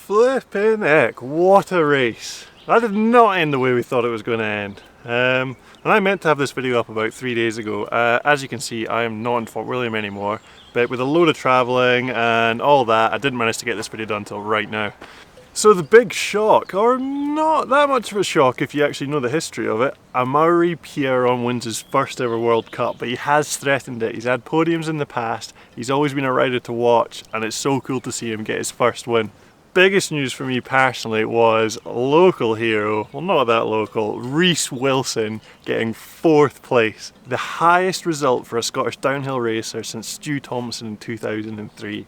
Flippin' heck, what a race. That did not end the way we thought it was going to end. And I meant to have this video up about 3 days ago. As you can see, I am not in Fort William anymore, but with a load of travelling and all that, I didn't manage to get this video done until right now. So the big shock, or not that much of a shock if you actually know the history of it, Amaury Pierron wins his first ever World Cup, but he has threatened it. He's had podiums in the past, he's always been a rider to watch, and it's so cool to see him get his first win. Biggest news for me personally was local hero, well not that local, Reece Wilson getting 4th place. The highest result for a Scottish downhill racer since Stu Thompson in 2003.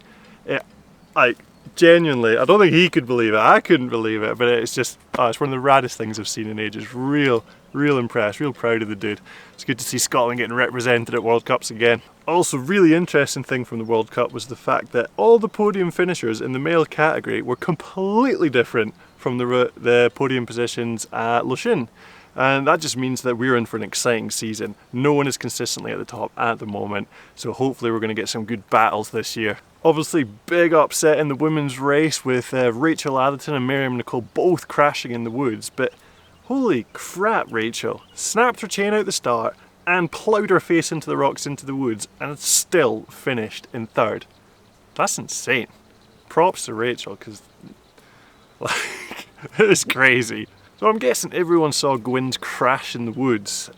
Genuinely, I don't think he could believe it, I couldn't believe it, but it's just, it's one of the raddest things I've seen in ages. Real impressed, real proud of the dude. It's good to see Scotland getting represented at World Cups again. Also, really interesting thing from the World Cup was the fact that all the podium finishers in the male category were completely different from the podium positions at Lochin. And that just means that we're in for an exciting season. No one is consistently at the top at the moment, so hopefully we're going to get some good battles this year. Obviously, big upset in the women's race with Rachel Atherton and Miriam Nicole both crashing in the woods, but holy crap, Rachel snapped her chain out the start and ploughed her face into the rocks into the woods and still finished in 3rd. That's insane. Props to Rachel, because like, it's crazy. So I'm guessing everyone saw Gwyn's crash in the woods.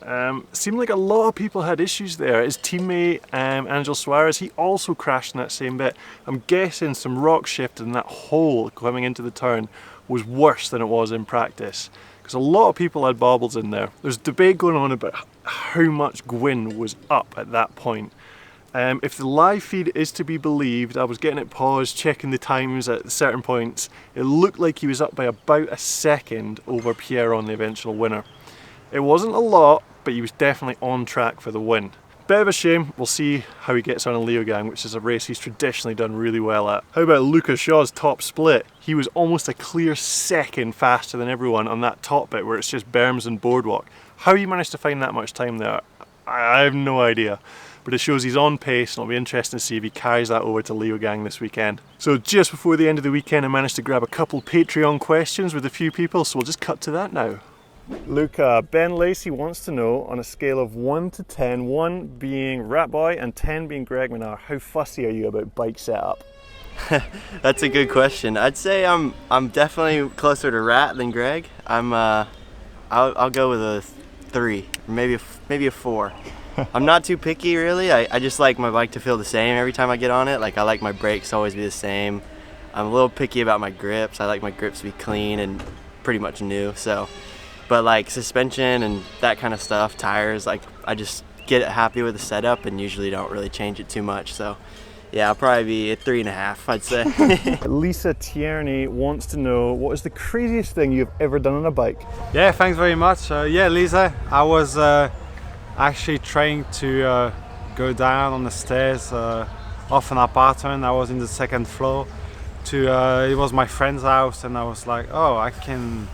Seemed like a lot of people had issues there. His teammate, Angel Suarez, he also crashed in that same bit. I'm guessing some rock shift in that hole coming into the turn was worse than it was in practice, because a lot of people had bobbles in there. There's debate going on about how much Gwyn was up at that point. If the live feed is to be believed, I was getting it paused, checking the times at certain points. It looked like he was up by about a second over Pierron, the eventual winner. It wasn't a lot, but he was definitely on track for the win. Bit of a shame. We'll see how he gets on in Leogang, which is a race he's traditionally done really well at. How about Lucas Shaw's top split? He was almost a clear second faster than everyone on that top bit where it's just berms and boardwalk. How he managed to find that much time there, I have no idea. But it shows he's on pace, and it'll be interesting to see if he carries that over to Leogang this weekend. So just before the end of the weekend, I managed to grab a couple Patreon questions with a few people, so we'll just cut to that now. Luca, Ben Lacey wants to know, on a scale of 1 to 10, 1 being Rat Boy and 10 being Greg Menard, how fussy are you about bike setup? That's a good question. I'd say I'm definitely closer to Rat than Greg. I'll go with a 3, or maybe a 4. I'm not too picky really. I just like my bike to feel the same every time I get on it. Like I like my brakes to always be the same. I'm a little picky about my grips. I like my grips to be clean and pretty much new. So, but like suspension and that kind of stuff, tires, like I just get happy with the setup and usually don't really change it too much. So yeah, I'll probably be a 3.5, I'd say. Lisa Tierney wants to know, what is the craziest thing you've ever done on a bike? Yeah, thanks very much. Yeah, Lisa, I was actually trying to go down on the stairs off an apartment. I was in the 2nd floor. It was my friend's house, and I was like, oh, I can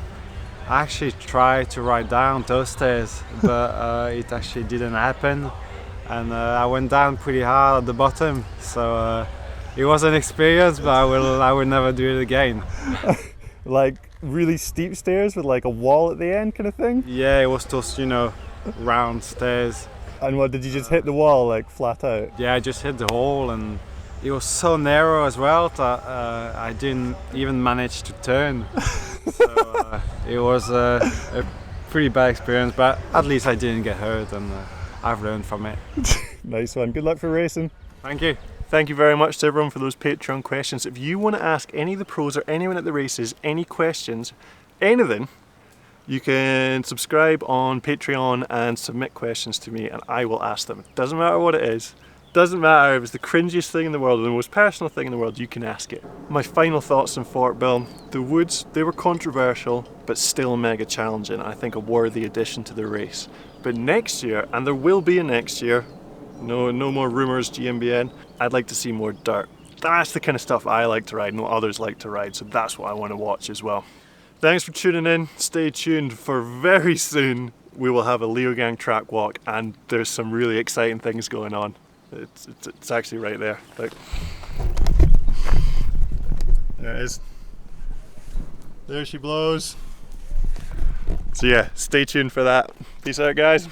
actually try to ride down those stairs, but it actually didn't happen, and I went down pretty hard at the bottom. So it was an experience, but I will never do it again. Like really steep stairs with like a wall at the end kind of thing? Yeah, it was those, round stairs. And what, did you just hit the wall like flat out? Yeah, I just hit the hole, and it was so narrow as well that I didn't even manage to turn. So it was a pretty bad experience, but at least I didn't get hurt, and I've learned from it. Nice one. Good luck for racing. Thank you. Thank you very much to everyone for those Patreon questions. If you want to ask any of the pros or anyone at the races any questions, anything, you can subscribe on Patreon and submit questions to me and I will ask them. It doesn't matter what it is. Doesn't matter if it's the cringiest thing in the world or the most personal thing in the world, you can ask it. My final thoughts on Fort Bill. The woods, they were controversial, but still mega challenging. I think a worthy addition to the race. But next year, and there will be a next year, no more rumours, GMBN, I'd like to see more dirt. That's the kind of stuff I like to ride, no others like to ride, so that's what I want to watch as well. Thanks for tuning in. Stay tuned for very soon. We will have a Leogang track walk, and there's some really exciting things going on. It's actually right there. Like, there it is. There she blows. So yeah, stay tuned for that. Peace out, guys.